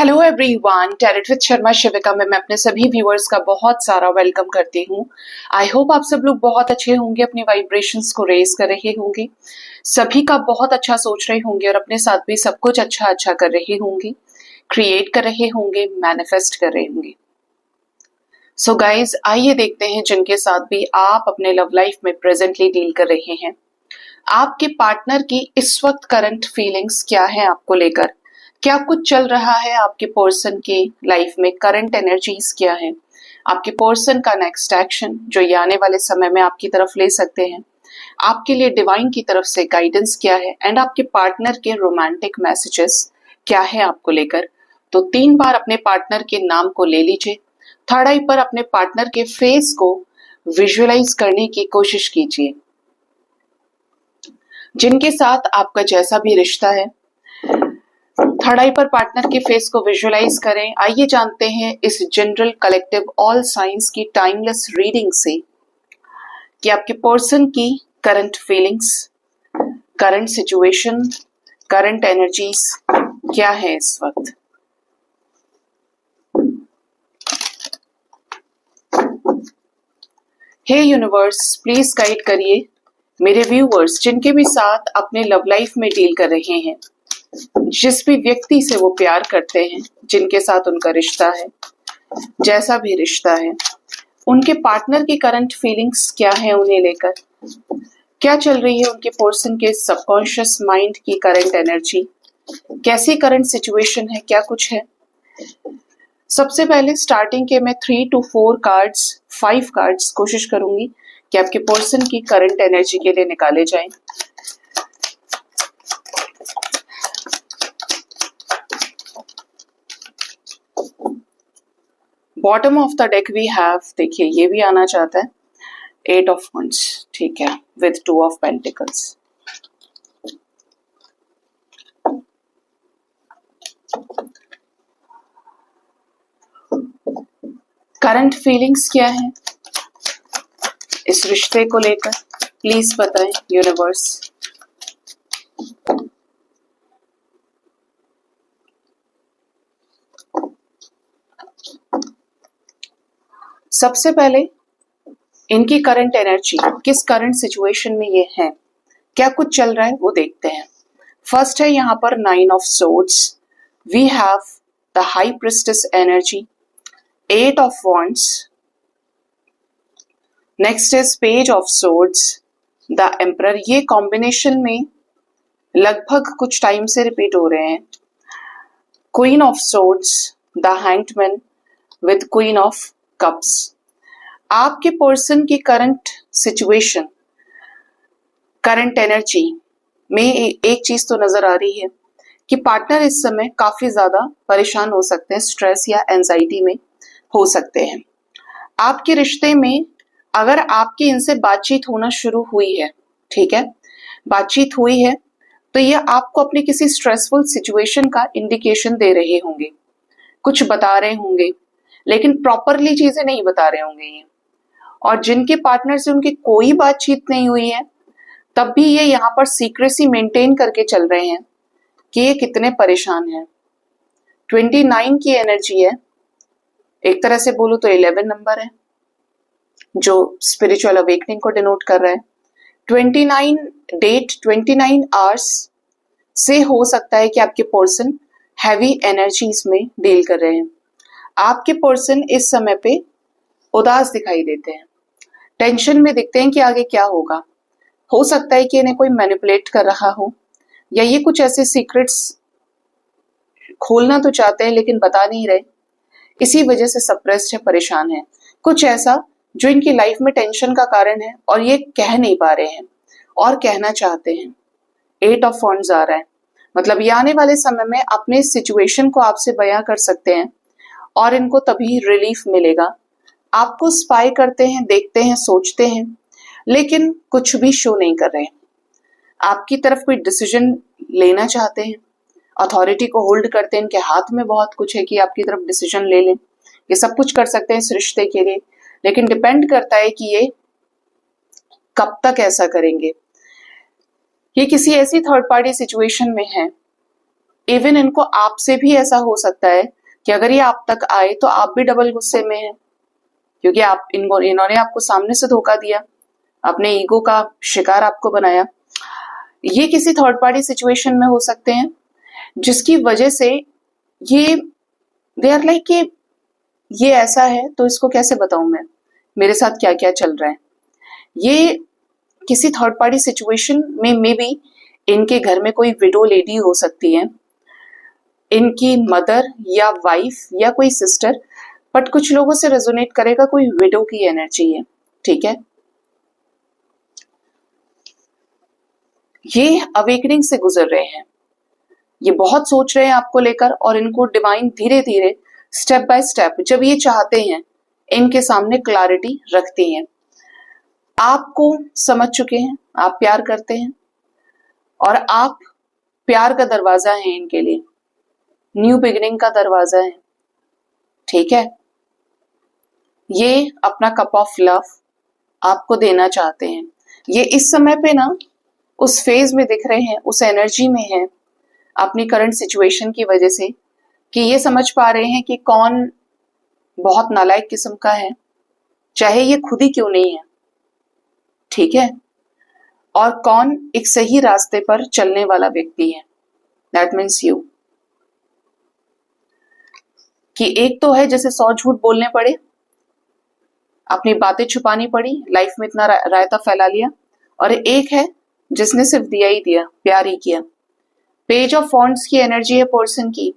Hello everyone, tarot with Sharma Shivika में मैं अपने सभी व्यूअर्स का बहुत सारा वेलकम करती हूँ। आई होप आप सब लोग बहुत अच्छे होंगे, अपनी वाइब्रेशंस को रेज कर रहे होंगे, सभी का बहुत अच्छा सोच रहे होंगे और अपने साथ भी सब कुछ अच्छा अच्छा कर रहे होंगे, क्रिएट कर रहे होंगे, मैनिफेस्ट कर रहे होंगे। सो गाइज, आइए देखते हैं जिनके साथ भी आप अपने लव लाइफ में प्रेजेंटली डील कर रहे हैं, आपके पार्टनर की इस वक्त करंट फीलिंग्स क्या है आपको लेकर, क्या कुछ चल रहा है आपके पर्सन की लाइफ में, करंट एनर्जीज क्या है, आपके पर्सन का नेक्स्ट एक्शन जो ये आने वाले समय में आपकी तरफ ले सकते हैं, आपके लिए डिवाइन की तरफ से गाइडेंस क्या है एंड आपके पार्टनर के रोमांटिक मैसेजेस क्या है आपको लेकर। तो 3 बार अपने पार्टनर के नाम को ले लीजिए, थर्ड आई पर अपने पार्टनर के फेस को विजुअलाइज करने की कोशिश कीजिए। जिनके साथ आपका जैसा भी रिश्ता है, थर्ड आई पर पार्टनर के फेस को विजुअलाइज करें। आइए जानते हैं इस जनरल कलेक्टिव ऑल साइंस की टाइमलेस रीडिंग से कि आपके पर्सन की current feelings, current situation, current energies क्या है इस वक्त। हे यूनिवर्स, प्लीज गाइड करिए मेरे व्यूअर्स जिनके भी साथ अपने लव लाइफ में डील कर रहे हैं, जिस भी व्यक्ति से वो प्यार करते हैं, जिनके साथ उनका रिश्ता है, जैसा भी रिश्ता है, उनके पार्टनर की करंट फीलिंग्स क्या है उन्हें लेकर, क्या चल रही है उनके पर्सन के सबकॉन्शियस माइंड की करंट एनर्जी, कैसी करंट सिचुएशन है, क्या कुछ है। सबसे पहले स्टार्टिंग के मैं 3 to 4 कार्ड्स, 5 कार्ड्स कोशिश करूंगी कि आपके पर्सन की करंट एनर्जी के लिए निकाले जाएं। Bottom of the deck we have, देखिए ये भी आना चाहता है 8 of Wands, ठीक है, with 2 of Pentacles। Current feelings क्या है इस रिश्ते को लेकर, प्लीज बताएं यूनिवर्स। सबसे पहले इनकी करंट एनर्जी, किस करंट सिचुएशन में ये है, क्या कुछ चल रहा है वो देखते हैं। फर्स्ट है यहाँ पर 9 of Swords, we have the high priestess energy, 8 of Wands, next is page of Swords, the emperor. ये कॉम्बिनेशन में लगभग कुछ टाइम से रिपीट हो रहे हैं। Queen of Swords, the hanged man with queen of cups. आपके पर्सन की करंट सिचुएशन, करंट एनर्जी में एक चीज तो नजर आ रही है कि पार्टनर इस समय काफी ज्यादा परेशान हो सकते हैं, स्ट्रेस या एंजाइटी में हो सकते हैं। आपके रिश्ते में अगर आपकी इनसे बातचीत होना शुरू हुई है, ठीक है, बातचीत हुई है, तो ये आपको अपनी किसी स्ट्रेसफुल सिचुएशन का इंडिकेशन दे रहे होंगे, कुछ बता रहे होंगे, लेकिन प्रॉपरली चीजें नहीं बता रहे होंगे ये। और जिनके पार्टनर से उनकी कोई बातचीत नहीं हुई है, तब भी ये यहाँ पर सीक्रेसी मेंटेन करके चल रहे हैं कि ये कितने परेशान हैं। 29 की एनर्जी है, एक तरह से बोलूं तो 11 नंबर है जो स्पिरिचुअल अवेकनिंग को डिनोट कर रहा है। 29 डेट, 29 आवर्स से हो सकता है कि आपके पर्सन हैवी एनर्जीज में डील कर रहे हैं। आपके पर्सन इस समय पे उदास दिखाई देते हैं, टेंशन में दिखते हैं कि आगे क्या होगा। हो सकता है कि इन्हें कोई मैनिपुलेट कर रहा हो, या ये कुछ ऐसे सीक्रेट्स खोलना तो चाहते हैं लेकिन बता नहीं रहे, इसी वजह से सप्रेस्ड है, परेशान है। कुछ ऐसा जो इनकी लाइफ में टेंशन का कारण है और ये कह नहीं पा रहे हैं और कहना चाहते हैं। 8 of Wands आ रहा है, मतलब ये आने वाले समय में अपने सिचुएशन को आपसे बयां कर सकते हैं और इनको तभी रिलीफ मिलेगा। आपको स्पाई करते हैं, देखते हैं, सोचते हैं, लेकिन कुछ भी शो नहीं कर रहे। आपकी तरफ कोई डिसीजन लेना चाहते हैं, अथॉरिटी को होल्ड करते हैं, इनके हाथ में बहुत कुछ है कि आपकी तरफ डिसीजन ले लें। ये सब कुछ कर सकते हैं इस रिश्ते के लिए, लेकिन डिपेंड करता है कि ये कब तक ऐसा करेंगे। ये किसी ऐसी थर्ड पार्टी सिचुएशन में है इवन इनको आपसे भी ऐसा हो सकता है कि अगर ये आप तक आए तो आप भी डबल गुस्से में हैं, क्योंकि आप इन्होंने आपको सामने से धोखा दिया, अपने ईगो का शिकार आपको बनाया। ये किसी थर्ड पार्टी सिचुएशन में हो सकते हैं, जिसकी वजह से ये दे आर लाइक कि ये ऐसा है तो इसको कैसे बताऊं मैं, मेरे साथ क्या क्या चल रहा है। ये किसी थर्ड पार्टी सिचुएशन में मे बी इनके घर में कोई विडो लेडी हो सकती है, इनकी मदर या वाइफ या कोई सिस्टर, बट कुछ लोगों से रेजोनेट करेगा कोई विडो की एनर्जी है, ठीक है। ये अवेकनिंग से गुजर रहे हैं, ये बहुत सोच रहे हैं आपको लेकर, और इनको डिवाइन धीरे धीरे स्टेप बाय स्टेप जब ये चाहते हैं इनके सामने क्लैरिटी रखते हैं। आपको समझ चुके हैं, आप प्यार करते हैं और आप प्यार का दरवाजा है इनके लिए, न्यू बिगिनिंग का दरवाजा है, ठीक है। ये अपना कप ऑफ लव आपको देना चाहते हैं। ये इस समय पे ना उस फेज में दिख रहे हैं, उस एनर्जी में है अपनी करंट सिचुएशन की वजह से, कि ये समझ पा रहे हैं कि कौन बहुत नालायक किस्म का है, चाहे ये खुद ही क्यों नहीं है, ठीक है, और कौन एक सही रास्ते पर चलने वाला व्यक्ति है। दैट मीन्स यू, कि एक तो है जैसे 100 झूठ बोलने पड़े, अपनी बातें छुपानी पड़ी, लाइफ में इतना रायता फैला लिया, और एक है जिसने सिर्फ दिया ही दिया, प्यार ही किया। पेज ऑफ वॉन्ड्स की एनर्जी है पर्सन की,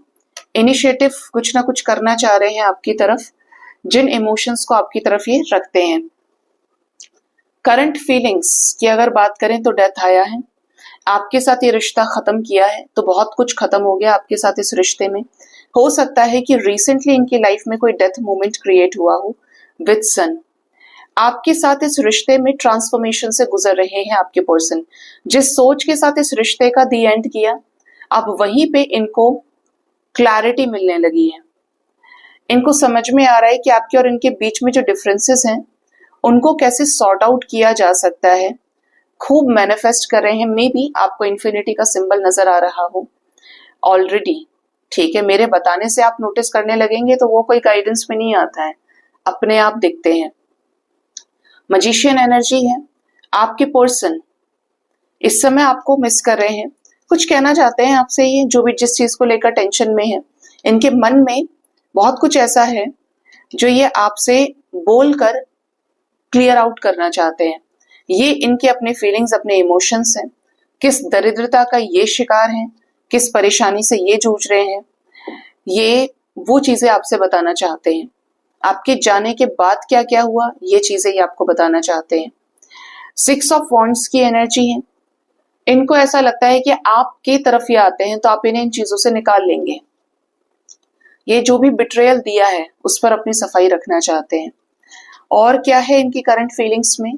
इनिशिएटिव कुछ ना कुछ करना चाह रहे हैं आपकी तरफ, जिन इमोशंस को आपकी तरफ ये रखते हैं। करंट फीलिंग्स की अगर बात करें तो डेथ आया है, आपके साथ ये रिश्ता खत्म किया है तो बहुत कुछ खत्म हो गया आपके साथ इस रिश्ते में। हो सकता है कि रिसेंटली इनकी लाइफ में कोई डेथ मोमेंट क्रिएट हुआ हो विद सन। आपके साथ इस रिश्ते में ट्रांसफॉर्मेशन से गुजर रहे हैं आपके पर्सन। जिस सोच के साथ इस रिश्ते का दी एंड किया, अब वहीं पे इनको क्लैरिटी मिलने लगी है। इनको समझ में आ रहा है कि आपके और इनके बीच में जो डिफरेंसेस हैं उनको कैसे सॉर्ट आउट किया जा सकता है। खूब मैनिफेस्ट कर रहे हैं, मे बी आपको इन्फिनिटी का सिंबल नजर आ रहा हो ऑलरेडी, ठीक है। मेरे बताने से आप नोटिस करने लगेंगे तो वो कोई गाइडेंस में नहीं आता है, अपने आप दिखते हैं। मजिशियन एनर्जी है, आपके पर्सन इस समय आपको मिस कर रहे हैं, कुछ कहना चाहते हैं आपसे, ये जो भी जिस चीज को लेकर टेंशन में है, इनके मन में बहुत कुछ ऐसा है जो ये आपसे बोलकर क्लियर आउट करना चाहते हैं। ये इनके अपने फीलिंग्स, अपने इमोशंस हैं, किस दरिद्रता का ये शिकार हैं, किस परेशानी से ये जूझ रहे हैं, ये वो चीजें आपसे बताना चाहते हैं। आपके जाने के बाद क्या क्या हुआ, ये चीजें ये आपको बताना चाहते हैं। 6 ऑफ वॉन्ड्स की एनर्जी है, इनको ऐसा लगता है कि आपके तरफ ये आते हैं तो आप इन्हें इन चीजों से निकाल लेंगे। ये जो भी बिट्रेयल दिया है उस पर अपनी सफाई रखना चाहते हैं। और क्या है इनकी करंट फीलिंग्स में,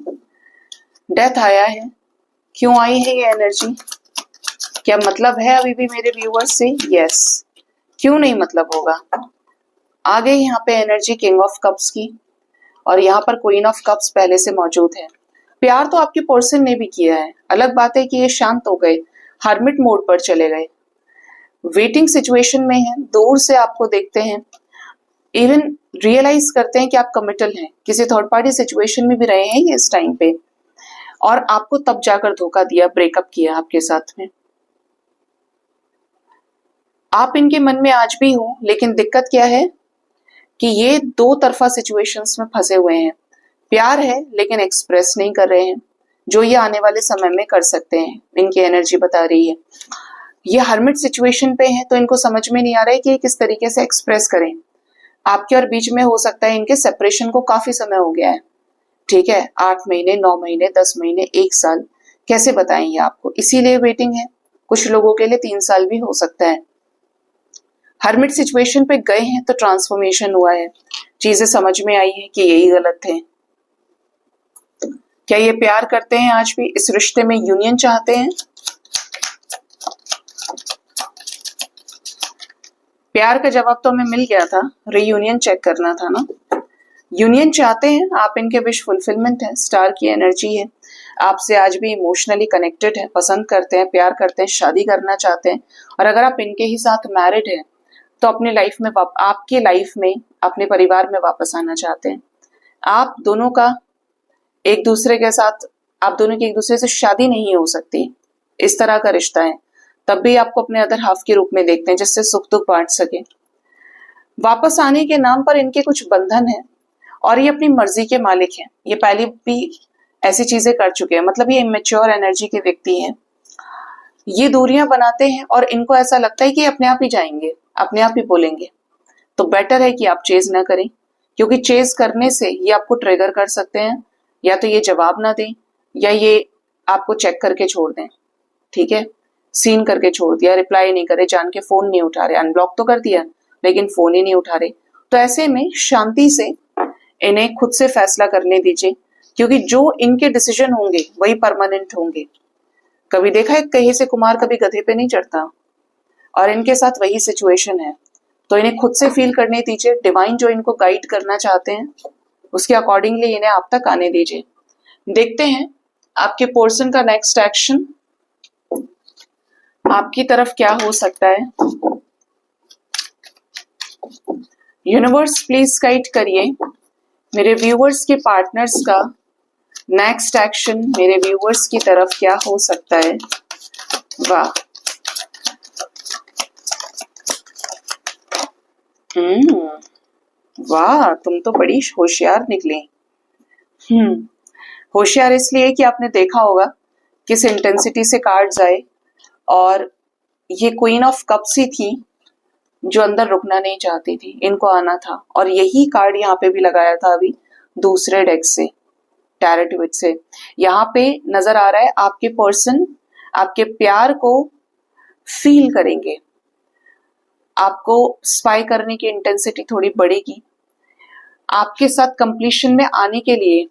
डेथ आया है, क्यों आई है ये एनर्जी, क्या मतलब है अभी भी मेरे व्यूअर्स से? यस, क्यों नहीं मतलब होगा। आ गई यहाँ पे एनर्जी किंग ऑफ कप्स की, और यहाँ पर क्वीन ऑफ कप्स पहले से मौजूद है। प्यार तो आपके पर्सन ने भी किया है, अलग बात है कि ये शांत हो गए, हर्मिट मोड पर चले गए, वेटिंग सिचुएशन में है, दूर से आपको देखते हैं, इवन रियलाइज करते हैं कि आप कमिटल हैं, किसी थर्ड पार्टी सिचुएशन में भी रहे हैं ये इस टाइम पे, और आपको तब जाकर धोखा दिया, ब्रेकअप किया आपके साथ में। आप इनके मन में आज भी हो, लेकिन दिक्कत क्या है कि ये दो तरफा सिचुएशंस में फंसे हुए हैं। प्यार है लेकिन एक्सप्रेस नहीं कर रहे हैं, जो ये आने वाले समय में कर सकते हैं, इनकी एनर्जी बता रही है। ये हर्मिट सिचुएशन पे है तो इनको समझ में नहीं आ रहा है कि किस तरीके से एक्सप्रेस करें। आपके और बीच में हो सकता है इनके सेपरेशन को काफी समय हो गया है, ठीक है, 8 महीने, 9 महीने, 10 महीने, 1 साल, कैसे बताएंगे आपको, इसीलिए वेटिंग है। कुछ लोगों के लिए 3 साल भी हो सकता है। हर्मिट सिचुएशन पे गए हैं तो ट्रांसफॉर्मेशन हुआ है, चीजें समझ में आई है कि यही गलत थे। क्या ये प्यार करते हैं आज भी, इस रिश्ते में यूनियन चाहते हैं? प्यार का जवाब तो हमें मिल गया था, रियूनियन चेक करना था ना। यूनियन चाहते हैं, आप इनके विश फुलफिलमेंट है, स्टार की एनर्जी है, आपसे आज भी इमोशनली कनेक्टेड है, पसंद करते हैं, प्यार करते हैं, शादी करना चाहते हैं। और अगर आप इनके ही साथ मैरिड हैं तो अपने लाइफ में आपके लाइफ में अपने परिवार में वापस आना चाहते हैं। आप दोनों का एक दूसरे के साथ, आप दोनों की एक दूसरे से शादी नहीं हो सकती, इस तरह का रिश्ता है। तब भी आपको अपने अदर हाफ के रूप में देखते हैं, जिससे सुख दुख बांट सके। वापस आने के नाम पर इनके कुछ बंधन है और ये अपनी मर्जी के मालिक हैं। ये पहले भी ऐसी चीजें कर चुके हैं, मतलब ये इमेच्योर एनर्जी के व्यक्ति हैं। ये दूरियां बनाते हैं और इनको ऐसा लगता है कि अपने आप ही जाएंगे, अपने आप ही बोलेंगे। तो बेटर है कि आप चेज ना करें, क्योंकि चेज करने से ये आपको ट्रिगर कर सकते हैं। या तो ये जवाब ना दें या ये आपको चेक करके छोड़ दें। ठीक है, सीन करके छोड़ दिया, रिप्लाई नहीं करे, जान के फोन नहीं उठा रहे, अनब्लॉक तो कर दिया लेकिन फोन ही नहीं उठा रहे। तो ऐसे में शांति से इन्हें खुद से फैसला करने दीजिए, क्योंकि जो इनके डिसीजन होंगे वही परमानेंट होंगे। कभी देखा है कहीं से कुमार कभी गधे पे नहीं चढ़ता, और इनके साथ वही सिचुएशन है। तो इन्हें खुद से फील करने दीजिए, डिवाइन जो इनको गाइड करना चाहते हैं उसके अकॉर्डिंगली इन्हें आप तक आने दीजिए। देखते हैं आपके पर्सन का नेक्स्ट एक्शन आपकी तरफ क्या हो सकता है। यूनिवर्स प्लीज गाइड करिए मेरे व्यूअर्स के पार्टनर्स का नेक्स्ट एक्शन मेरे व्यूअर्स की तरफ क्या हो सकता है। वाह, वाह, तुम तो बड़ी होशियार निकली। होशियार इसलिए कि आपने देखा होगा किस इंटेंसिटी से कार्ड्स आए, और ये क्वीन ऑफ कप्स ही थी जो अंदर रुकना नहीं चाहती थी, इनको आना था। और यही कार्ड यहाँ पे भी लगाया था अभी दूसरे डेक से, टैरेट विच से। यहाँ पे नजर आ रहा है आपके पर्सन आपके प्यार को फील करेंगे, आपको स्पाई करने की इंटेंसिटी थोड़ी बढ़ेगी। आपके साथ कंप्लीशन में आने के लिए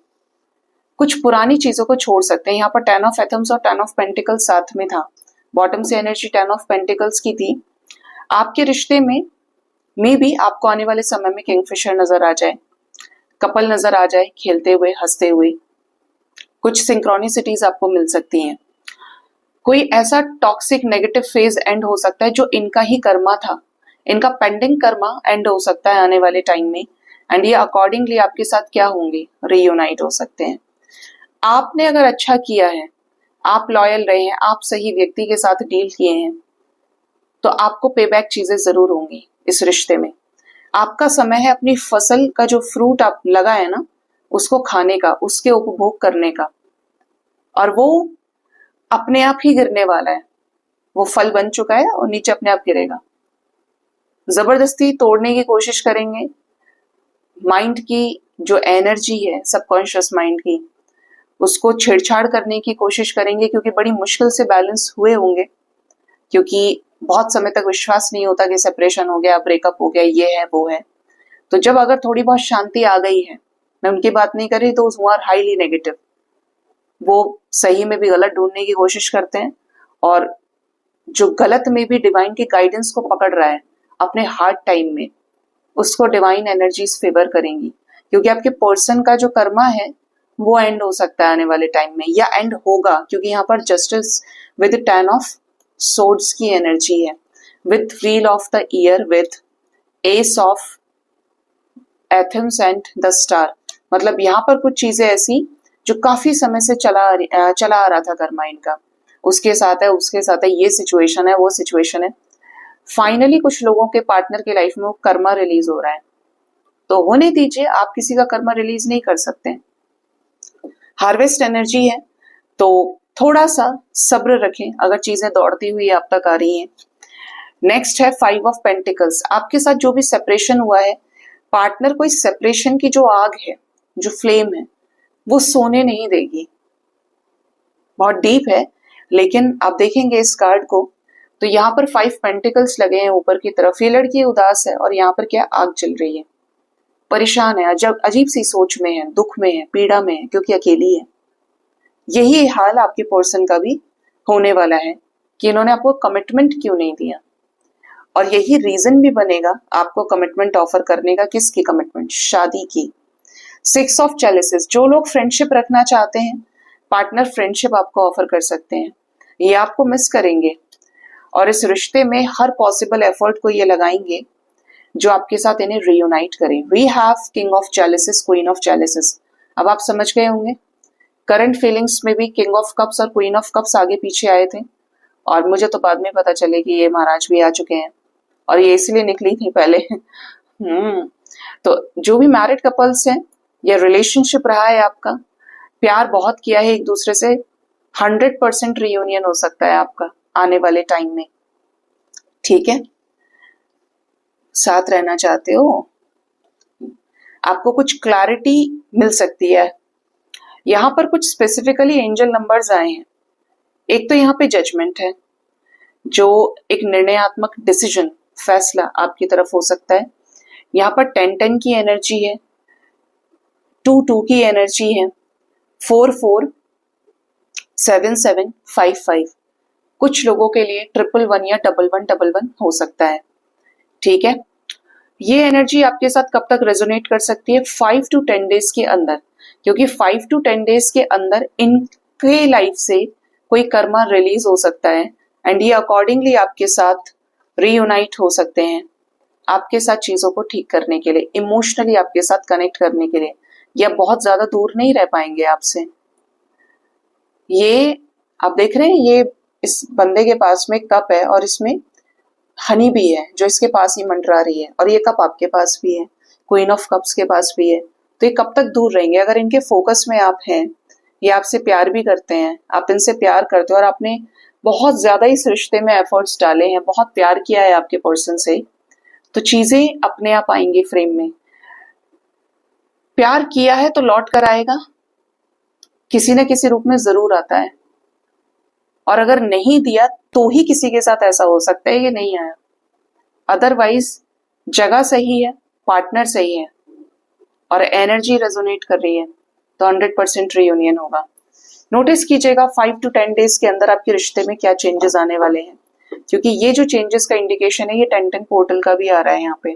कुछ पुरानी चीजों को छोड़ सकते हैं। यहाँ पर 10 ऑफ एथम्स और 10 ऑफ पेंटिकल्स साथ में था। बॉटम से एनर्जी 10 ऑफ पेंटिकल्स की थी। आपके रिश्ते में मे बी आपको आने वाले समय में किंगफिशर नजर आ जाए, कपल नजर आ जाए खेलते हुए हंसते हुए। कुछ सिंक्रोनिसिटीज आपको मिल सकती हैं। कोई ऐसा टॉक्सिक नेगेटिव फेज एंड हो सकता है जो इनका ही कर्मा था, इनका पेंडिंग कर्मा एंड हो सकता है आने वाले टाइम में। एंड ये अकॉर्डिंगली आपके साथ क्या होंगे, रीयूनाइट हो सकते हैं। आपने अगर अच्छा किया है, आप लॉयल रहे हैं, आप सही व्यक्ति के साथ डील किए हैं, तो आपको पेबैक चीजें जरूर होंगी इस रिश्ते में। आपका समय है अपनी फसल का जो फ्रूट आप लगाए ना उसको खाने का, उसके उपभोग करने का, और वो अपने आप ही गिरने वाला है। वो फल बन चुका है और नीचे अपने आप गिरेगा। जबरदस्ती तोड़ने की कोशिश करेंगे, माइंड की जो एनर्जी है सबकॉन्शियस माइंड की, उसको छेड़छाड़ करने की कोशिश करेंगे, क्योंकि बड़ी मुश्किल से बैलेंस हुए होंगे, क्योंकि बहुत समय तक विश्वास नहीं होता कि सेपरेशन हो गया, ब्रेकअप हो गया, ये है वो है। तो जब अगर थोड़ी बहुत शांति आ गई है, मैं उनकी बात नहीं कर रही, तो हु आर हाईली नेगेटिव, वो सही में भी गलत ढूंढने की कोशिश करते हैं, और जो गलत में भी डिवाइन की गाइडेंस को पकड़ रहा है अपने हार्ड टाइम में, उसको डिवाइन एनर्जीज फेवर करेंगी। क्योंकि आपके पर्सन का जो कर्मा है वो एंड हो सकता है आने वाले टाइम में, या एंड होगा, क्योंकि यहाँ पर जस्टिस विद 10 ऑफ सोर्ड्स की एनर्जी है, with wheel of the year, with ace of एथम्स एंड द स्टार। मतलब यहाँ पर कुछ चीजें ऐसी जो काफी समय से चला आ रहा था कर्मा इनका, उसके साथ है, उसके साथ है, ये सिचुएशन है, वो सिचुएशन है। फाइनली कुछ लोगों के पार्टनर के लाइफ में वो कर्मा रिलीज हो रहा है, तो होने दीजिए, आप किसी का कर्मा रिलीज नहीं कर सकते। हार्वेस्ट एनर्जी है, तो थोड़ा सा सब्र रखें अगर चीजें दौड़ती हुई आप तक आ रही हैं। नेक्स्ट है 5 ऑफ पेंटिकल्स। आपके साथ जो भी सेपरेशन हुआ है, पार्टनर को इस सेपरेशन की जो आग है, जो फ्लेम है, वो सोने नहीं देगी। बहुत डीप है, लेकिन आप देखेंगे इस कार्ड को तो यहाँ पर 5 पेंटिकल्स लगे हैं ऊपर की तरफ। ये लड़की उदास है और यहाँ पर क्या आग चल रही है, परेशान है, अजीब सी सोच में है, दुख में है, पीड़ा में है, क्योंकि अकेली है। यही हाल आपके पर्सन का भी होने वाला है कि इन्होंने आपको कमिटमेंट क्यों नहीं दिया, और यही रीजन भी बनेगा आपको कमिटमेंट ऑफर करने का। किसकी कमिटमेंट? शादी की। सिक्स ऑफ चैलिसेस, जो लोग फ्रेंडशिप रखना चाहते हैं, पार्टनर फ्रेंडशिप आपको ऑफर कर सकते हैं, ये आपको मिस करेंगे और इस रिश्ते में हर पॉसिबल एफर्ट को ये लगाएंगे जो आपके साथ इन्हें रीयूनाइट करें। We have king of chalices, queen of chalices. अब आप समझ गए होंगे, करंट फीलिंग्स में भी किंग ऑफ कप्स और क्वीन ऑफ कप्स आगे पीछे आए थे और मुझे तो बाद में पता चले कि ये महाराज भी आ चुके हैं और ये इसलिए निकली थी पहले। तो जो भी मैरिड कपल्स हैं, ये रिलेशनशिप रहा है आपका, प्यार बहुत किया है एक दूसरे से, 100% रियूनियन हो सकता है आपका आने वाले टाइम में। ठीक है, साथ रहना चाहते हो, आपको कुछ क्लैरिटी मिल सकती है। यहां पर कुछ स्पेसिफिकली एंजल नंबर्स आए हैं। एक तो यहाँ पे जजमेंट है, जो एक निर्णयात्मक डिसीजन, फैसला आपकी तरफ हो सकता है। यहाँ पर 10-10 की एनर्जी है, 2-2 की एनर्जी है, 4-4, 7-7, 5-5। कुछ लोगों के लिए 111 या 1111 हो सकता है। ठीक है, ये एनर्जी आपके साथ कब तक रेजोनेट कर सकती है? 5 to 10 डेज के अंदर, क्योंकि 5 to 10 डेज के अंदर इनके लाइफ से कोई कर्मा रिलीज हो सकता है एंड ये अकॉर्डिंगली आपके साथ रीयूनाइट हो सकते हैं, आपके साथ चीजों को ठीक करने के लिए, इमोशनली आपके साथ कनेक्ट करने के लिए, या बहुत ज्यादा दूर नहीं रह पाएंगे आपसे। ये आप देख रहे हैं, ये इस बंदे के पास में कप है और इसमें हनी भी है जो इसके पास ही मंडरा रही है, और ये कप आपके पास भी है, क्वीन ऑफ कप्स के पास भी है। तो ये कब तक दूर रहेंगे? अगर इनके फोकस में आप हैं, ये आपसे प्यार भी करते हैं, आप इनसे प्यार करते हो और आपने बहुत ज्यादा इस रिश्ते में एफर्ट्स डाले हैं, बहुत प्यार किया है आपके पर्सन से, तो चीजें अपने आप आएंगी फ्रेम में। प्यार किया है तो लौट कर आएगा, किसी न किसी रूप में जरूर आता है, और अगर नहीं दिया तो ही किसी के साथ ऐसा हो सकता है ये नहीं आया। अदरवाइज जगह सही है, पार्टनर सही है और एनर्जी रेजोनेट कर रही है तो 100% रियूनियन होगा। नोटिस कीजिएगा 5 to 10 डेज के अंदर आपके रिश्ते में क्या चेंजेस आने वाले हैं, क्योंकि ये जो चेंजेस का इंडिकेशन है ये 10-10 पोर्टल का भी आ रहा है यहाँ पे।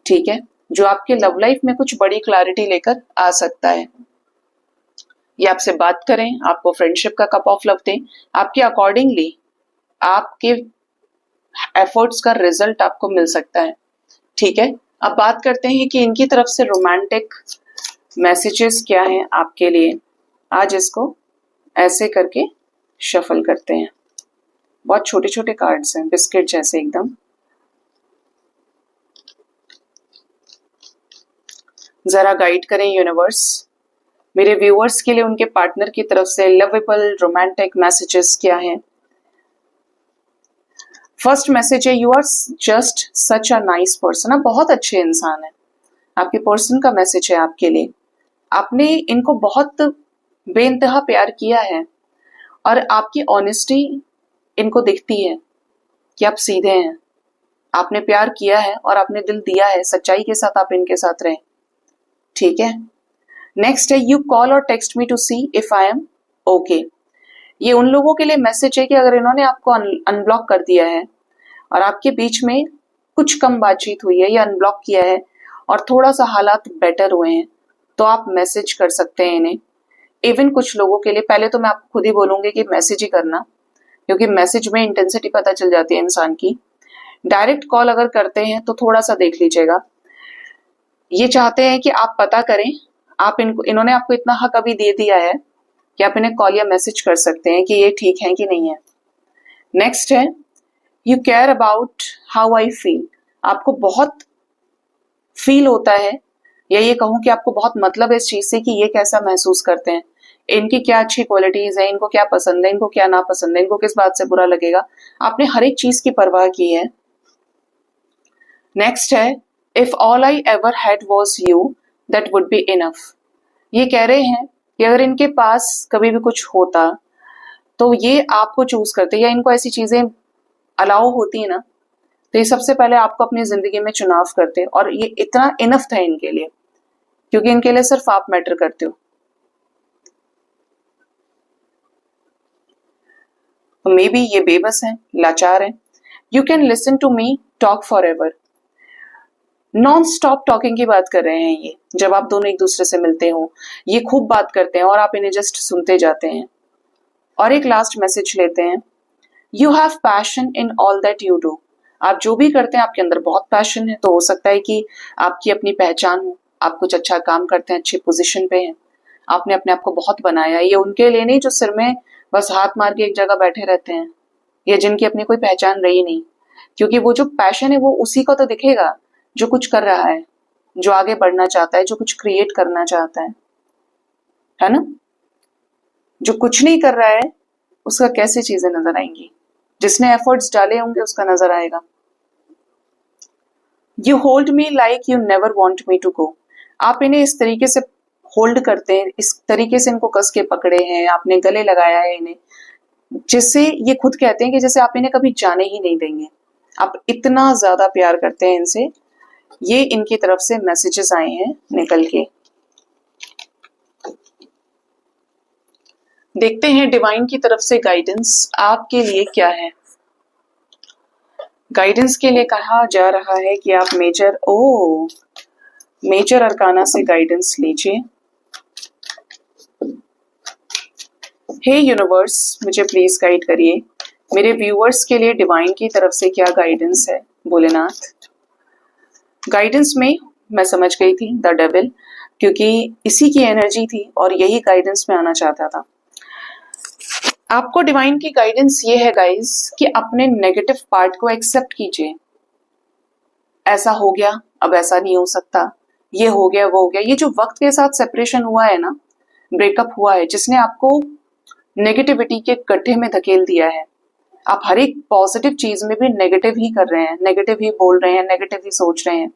ठीक है, जो आपके लव लाइफ में कुछ बड़ी क्लैरिटी लेकर आ सकता है। ये आपसे बात करें, आपको फ्रेंडशिप का कप ऑफ लव दें, आपके अकॉर्डिंगली आपके एफर्ट्स का रिजल्ट आपको मिल सकता है। ठीक है, अब बात करते हैं कि इनकी तरफ से रोमांटिक मैसेजेस क्या हैं आपके लिए। आज इसको ऐसे करके शफल करते हैं, बहुत छोटे छोटे कार्ड्स हैं, बिस्किट जैसे एकदम। जरा गाइड करें यूनिवर्स, मेरे व्यूअर्स के लिए उनके पार्टनर की तरफ से लवेबल रोमांटिक मैसेजेस क्या हैं। फर्स्ट मैसेज है, you are just such a nice person. आप बहुत अच्छे इंसान हैं, आपके पर्सन का मैसेज है आपके लिए। आपने इनको बहुत बेइंतहा प्यार किया है और आपकी ऑनेस्टी इनको दिखती है कि आप सीधे हैं, आपने प्यार किया है और आपने दिल दिया है, सच्चाई के साथ आप इनके साथ रहें। ठीक है, नेक्स्ट है, यू कॉल और text me to see if I am okay. ये उन लोगों के लिए मैसेज है कि अगर इन्होंने आपको अनब्लॉक कर दिया है और आपके बीच में कुछ कम बातचीत हुई है या अनब्लॉक किया है और थोड़ा सा हालात बेटर हुए हैं, तो आप मैसेज कर सकते हैं इन्हें। इवन कुछ लोगों के लिए, पहले तो मैं आपको खुद ही बोलूंगी कि मैसेज ही करना, क्योंकि मैसेज में इंटेंसिटी पता चल जाती है इंसान की। डायरेक्ट कॉल अगर करते हैं तो थोड़ा सा देख लीजिएगा, ये चाहते हैं कि आप पता करें, आप इन्होंने आपको इतना हक अभी दे दिया है कि आप इन्हें कॉल या मैसेज कर सकते हैं कि ये ठीक है कि नहीं है। नेक्स्ट है, you care about how I feel. आपको बहुत फील होता है, या ये कहूं कि आपको बहुत मतलब है इस चीज से कि ये कैसा महसूस करते हैं, इनकी क्या अच्छी क्वालिटीज है, इनको क्या पसंद है, इनको क्या ना पसंद है, इनको किस बात से बुरा लगेगा, आपने हर एक चीज की परवाह की है। नेक्स्ट है, if all I ever had was you that would be enough. ये कह रहे हैं कि अगर इनके पास कभी भी कुछ होता तो ये आपको चूज करते, या इनको ऐसी चीजें अलाउ होती है ना, तो ये सबसे पहले आपको अपनी जिंदगी में चुनाव करते, और ये इतना इनफ था इनके लिए, क्योंकि इनके लिए सिर्फ आप मैटर करते हो। तो मे बी ये बेबस हैं, लाचार हैं। You can listen to me talk forever. Non stop talking की बात कर रहे हैं ये, जब आप दोनों एक दूसरे से मिलते हो ये खूब बात करते हैं और आप इन्हें जस्ट सुनते जाते हैं। और एक लास्ट मैसेज लेते हैं, you have passion in all that you do. आप जो भी करते हैं आपके अंदर बहुत पैशन है, तो हो सकता है कि आपकी अपनी पहचान हो, आप कुछ अच्छा काम करते हैं, अच्छी पोजीशन पे हैं, आपने अपने आप को बहुत बनाया। ये उनके लिए नहीं जो सिर में बस हाथ मार के एक जगह बैठे रहते हैं, या जिनकी अपनी कोई पहचान रही नहीं, क्योंकि वो जो पैशन है वो उसी को तो दिखेगा जो कुछ कर रहा है, जो आगे बढ़ना चाहता है, जो कुछ क्रिएट करना चाहता है ना। जो कुछ नहीं कर रहा है उसका कैसे चीजें नजर आएंगी, जिसने एफर्ट्स डाले होंगे उसका नजर आएगा। You hold me like you never want me to go. आप इन्हें इस तरीके से होल्ड करते हैं, इस तरीके से इनको कस के पकड़े हैं, आपने गले लगाया है इन्हें, जिससे ये खुद कहते हैं कि जैसे आप इन्हें कभी जाने ही नहीं देंगे। आप इतना ज्यादा प्यार करते हैं इनसे। ये इनकी तरफ से मैसेजेस आए हैं निकल के। देखते हैं डिवाइन की तरफ से गाइडेंस आपके लिए क्या है। गाइडेंस के लिए कहा जा रहा है कि आप मेजर अरकाना से गाइडेंस लीजिए। हे यूनिवर्स, मुझे प्लीज गाइड करिए। मेरे व्यूअर्स के लिए डिवाइन की तरफ से क्या गाइडेंस है भोलेनाथ। गाइडेंस में मैं समझ गई थी द डेविल, क्योंकि इसी की एनर्जी थी और यही गाइडेंस में आना चाहता था। आपको डिवाइन की गाइडेंस ये है गाइस कि अपने नेगेटिव पार्ट को एक्सेप्ट कीजिए। ऐसा हो गया, अब ऐसा नहीं हो सकता, ये हो गया, वो हो गया। ये जो वक्त के साथ सेपरेशन हुआ है ना, ब्रेकअप हुआ है, जिसने आपको नेगेटिविटी के गड्ढे में धकेल दिया है। आप हर एक पॉजिटिव चीज में भी नेगेटिव ही कर रहे हैं, नेगेटिव ही बोल रहे हैं, नेगेटिव ही सोच रहे हैं।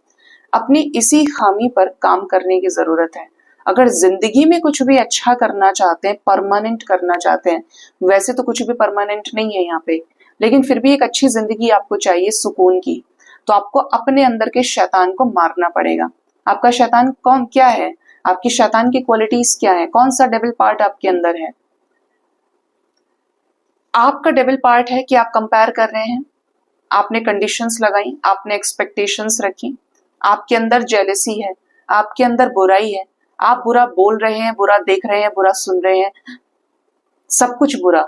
अपनी इसी खामी पर काम करने की जरूरत है। अगर जिंदगी में कुछ भी अच्छा करना चाहते हैं, परमानेंट करना चाहते हैं, वैसे तो कुछ भी परमानेंट नहीं है यहाँ पे, लेकिन फिर भी एक अच्छी जिंदगी आपको चाहिए सुकून की, तो आपको अपने अंदर के शैतान को मारना पड़ेगा। आपका शैतान क्या है, आपकी शैतान की क्वालिटीज क्या है, कौन सा डेविल पार्ट आपके अंदर है। आपका डेविल पार्ट है कि आप कंपेयर कर रहे हैं, आपने कंडीशंस लगाई, आपने एक्सपेक्टेशंस रखी, आपके अंदर जेलेसी है, आपके अंदर बुराई है, आप बुरा बोल रहे हैं, बुरा देख रहे हैं, बुरा सुन रहे हैं, सब कुछ बुरा।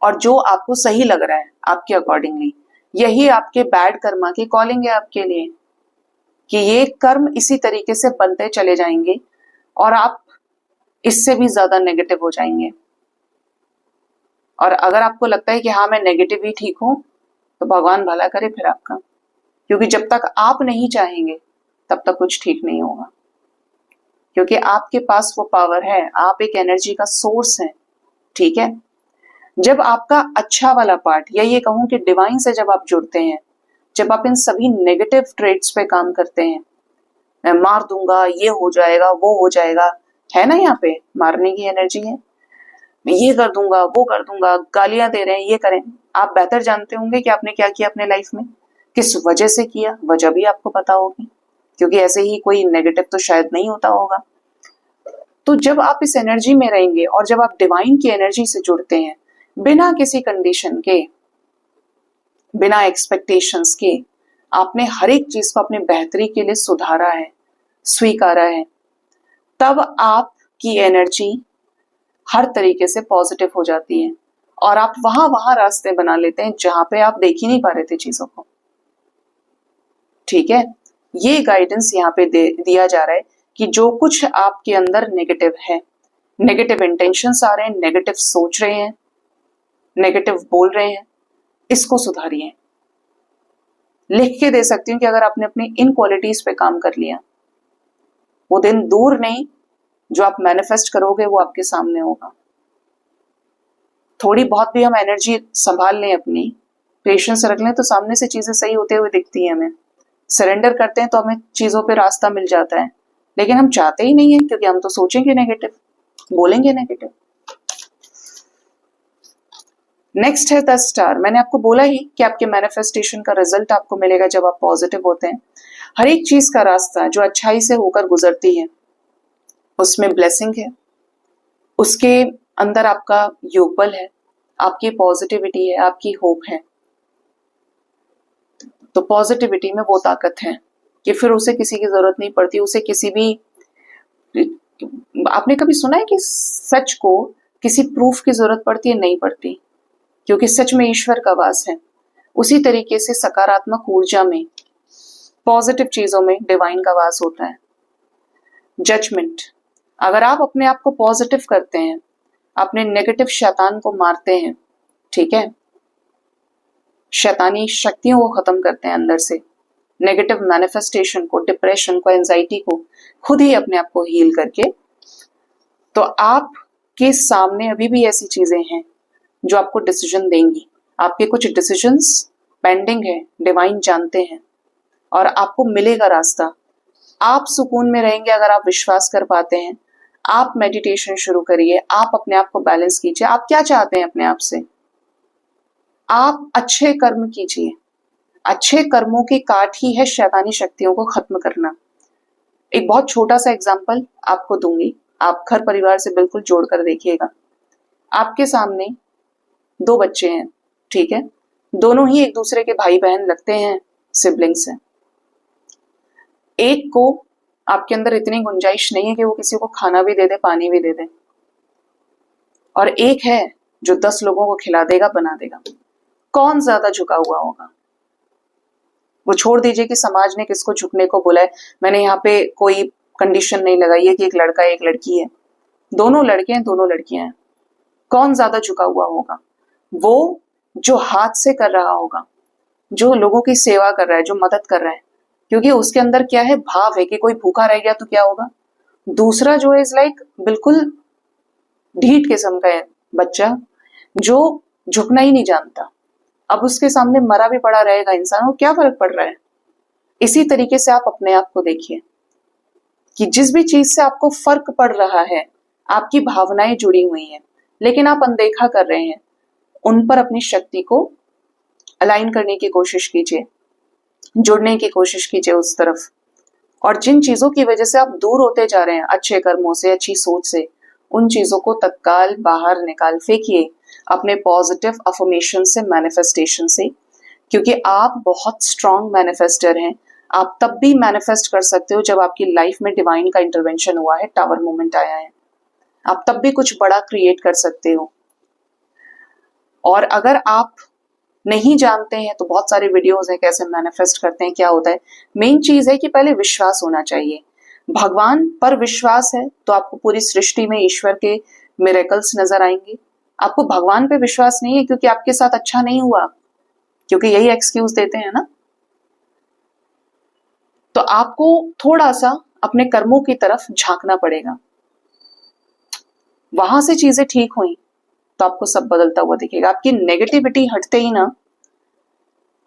और जो आपको सही लग रहा है आपके अकॉर्डिंगली, यही आपके बैड कर्मा की कॉलिंग है आपके लिए, कि ये कर्म इसी तरीके से बनते चले जाएंगे और आप इससे भी ज्यादा नेगेटिव हो जाएंगे। और अगर आपको लगता है कि हाँ मैं नेगेटिव ही ठीक हूं, तो भगवान भला करे फिर आपका, क्योंकि जब तक आप नहीं चाहेंगे तब तक कुछ ठीक नहीं होगा। क्योंकि आपके पास वो पावर है, आप एक एनर्जी का सोर्स हैं, ठीक है। जब आपका अच्छा वाला पार्ट, या ये कहूं कि डिवाइन से जब आप जुड़ते हैं, जब आप इन सभी नेगेटिव ट्रेट्स पे काम करते हैं, मैं मार दूंगा, ये हो जाएगा, वो हो जाएगा, है ना, यहाँ पे मारने की एनर्जी है, मैं ये कर दूंगा, वो कर दूंगा, गालियां दे रहे हैं, ये करें। आप बेहतर जानते होंगे कि आपने क्या किया अपने लाइफ में, किस वजह से किया, वजह भी आपको पता होगी, क्योंकि ऐसे ही कोई नेगेटिव तो शायद नहीं होता होगा। तो जब आप इस एनर्जी में रहेंगे और जब आप डिवाइन की एनर्जी से जुड़ते हैं, बिना किसी कंडीशन के, बिना एक्सपेक्टेशंस के, आपने हर एक चीज को अपने बेहतरी के लिए सुधारा है, स्वीकारा है, तब आपकी एनर्जी हर तरीके से पॉजिटिव हो जाती है और आप वहां रास्ते बना लेते हैं जहां पे आप देख ही नहीं पा रहे थे चीजों को, ठीक है। ये गाइडेंस यहाँ पे दिया जा रहा है कि जो कुछ आपके अंदर नेगेटिव है, नेगेटिव इंटेंशंस आ रहे हैं, नेगेटिव सोच रहे हैं, नेगेटिव बोल रहे हैं, इसको सुधारिए। लिख के दे सकती हूँ कि अगर आपने अपनी इन क्वालिटीज पे काम कर लिया, वो दिन दूर नहीं जो आप मैनिफेस्ट करोगे वो आपके सामने होगा। थोड़ी बहुत भी हम एनर्जी संभाल लें, अपनी पेशेंस रख लें, तो सामने से चीजें सही होते हुए दिखती है हमें। सरेंडर करते हैं तो हमें चीजों पे रास्ता मिल जाता है, लेकिन हम चाहते ही नहीं है, क्योंकि हम तो सोचेंगे नेगेटिव, बोलेंगे नेगेटिव। नेक्स्ट है द स्टार। मैंने आपको बोला ही कि आपके मैनिफेस्टेशन का रिजल्ट आपको मिलेगा जब आप पॉजिटिव होते हैं। हर एक चीज का रास्ता जो अच्छाई से होकर गुजरती है उसमें ब्लेसिंग है, उसके अंदर आपका योगबल है, आपकी पॉजिटिविटी है, आपकी होप है। तो पॉजिटिविटी में वो ताकत है कि फिर उसे किसी की जरूरत नहीं पड़ती, उसे किसी भी, आपने कभी सुना है कि सच को किसी प्रूफ की जरूरत पड़ती है? नहीं पड़ती, क्योंकि सच में ईश्वर का वास है। उसी तरीके से सकारात्मक ऊर्जा में, पॉजिटिव चीजों में डिवाइन का वास होता है। जजमेंट, अगर आप अपने आप को पॉजिटिव करते हैं, अपने नेगेटिव शैतान को मारते हैं, ठीक है, शैतानी शक्तियों को खत्म करते हैं अंदर से, नेगेटिव मैनिफेस्टेशन को, डिप्रेशन को, एंजाइटी को खुद ही अपने आप को हील करके, तो आपके सामने अभी भी ऐसी चीजें हैं जो आपको डिसीजन देंगी। आपके कुछ डिसीजंस पेंडिंग है, डिवाइन जानते हैं, और आपको मिलेगा रास्ता। आप सुकून में रहेंगे अगर आप विश्वास कर पाते हैं। आप मेडिटेशन शुरू करिए, आप अपने आप को बैलेंस कीजिए। आप क्या चाहते हैं अपने आप से? आप अच्छे कर्म कीजिए। अच्छे कर्मों की काट ही है शैतानी शक्तियों को खत्म करना। एक बहुत छोटा सा एग्जाम्पल आपको दूंगी, आप घर परिवार से बिल्कुल जोड़ कर देखिएगा। आपके सामने दो बच्चे हैं, ठीक है, दोनों ही एक दूसरे के भाई बहन लगते हैं, सिबलिंग्स हैं। एक को आपके अंदर इतनी गुंजाइश नहीं है कि वो किसी को खाना भी दे दे, पानी भी दे दे, और एक है जो 10 लोगों को खिला देगा, बना देगा। कौन ज्यादा झुका हुआ होगा? वो छोड़ दीजिए कि समाज ने किसको झुकने को बोला है, मैंने यहाँ पे कोई कंडीशन नहीं लगाई है कि एक लड़का है एक लड़की है, दोनों लड़के हैं दोनों लड़कियां हैं। कौन ज्यादा झुका हुआ होगा? वो जो हाथ से कर रहा होगा, जो लोगों की सेवा कर रहा है, जो मदद कर रहा है, क्योंकि उसके अंदर क्या है, भाव है कि कोई भूखा रह गया तो क्या होगा। दूसरा जो इज लाइक बिल्कुल ढीठ किस्म का है बच्चा, जो झुकना ही नहीं जानता। अब उसके सामने मरा भी पड़ा रहेगा इंसान, वो क्या फर्क पड़ रहा है? इसी तरीके से आप अपने आप को देखिए कि जिस भी चीज से आपको फर्क पड़ रहा है, आपकी भावनाएं जुड़ी हुई हैं, लेकिन आप अनदेखा कर रहे हैं, उन पर अपनी शक्ति को अलाइन करने की कोशिश कीजिए, जुड़ने की कोशिश कीजिए उस तरफ। और जिन चीजों की वजह से आप दूर होते जा रहे हैं, अच्छे कर्मों से, अच्छी सोच से, उन चीजों को तत्काल बाहर निकाल फेंकिए अपने पॉजिटिव अफर्मेशन से, मैनिफेस्टेशन से, क्योंकि आप बहुत स्ट्रॉन्ग मैनिफेस्टर हैं। आप तब भी मैनिफेस्ट कर सकते हो जब आपकी लाइफ में डिवाइन का इंटरवेंशन हुआ है, टावर मोमेंट आया है। आप तब भी कुछ बड़ा क्रिएट कर सकते हो। और अगर आप नहीं जानते हैं तो बहुत सारे वीडियोस हैं कैसे मैनिफेस्ट करते हैं, क्या होता है। मेन चीज है कि पहले विश्वास होना चाहिए। भगवान पर विश्वास है तो आपको पूरी सृष्टि में ईश्वर के मिरेकल्स नजर आएंगे। आपको भगवान पे विश्वास नहीं है क्योंकि आपके साथ अच्छा नहीं हुआ, क्योंकि यही एक्सक्यूज देते हैं ना, तो आपको थोड़ा सा अपने कर्मों की तरफ झांकना पड़ेगा। वहां से चीजें ठीक हुई तो आपको सब बदलता हुआ दिखेगा। आपकी नेगेटिविटी हटते ही ना,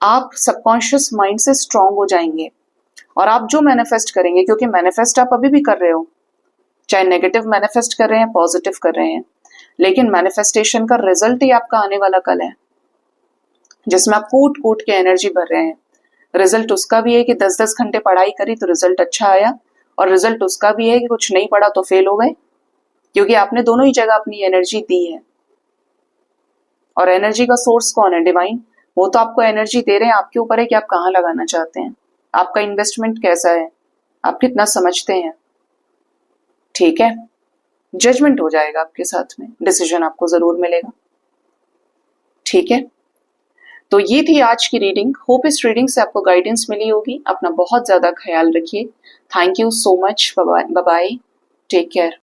आप सबकॉन्शियस माइंड से स्ट्रांग हो जाएंगे और आप जो मैनिफेस्ट करेंगे, क्योंकि मैनिफेस्ट आप अभी भी कर रहे हो, चाहे नेगेटिव मैनिफेस्ट कर रहे हैं, पॉजिटिव कर रहे हैं, लेकिन मैनिफेस्टेशन का रिजल्ट ही आपका आने वाला कल है, जिसमें आप कूट कूट के एनर्जी भर रहे हैं। रिजल्ट उसका भी है कि 10-10 घंटे पढ़ाई करी तो रिजल्ट अच्छा आया, और रिजल्ट उसका भी है कि कुछ नहीं पढ़ा तो फेल हो गए, क्योंकि आपने दोनों ही जगह अपनी एनर्जी दी है। और एनर्जी का सोर्स कौन है? डिवाइन। वो तो आपको एनर्जी दे रहे हैं, आपके ऊपर है कि आप कहाँ लगाना चाहते हैं, आपका इन्वेस्टमेंट कैसा है, आप कितना समझते हैं, ठीक है। जजमेंट हो जाएगा आपके साथ में, डिसीजन आपको जरूर मिलेगा, ठीक है। तो ये थी आज की रीडिंग। होप इस रीडिंग से आपको गाइडेंस मिली होगी। अपना बहुत ज्यादा ख्याल रखिए। Thank you so much. Bye bye, take care.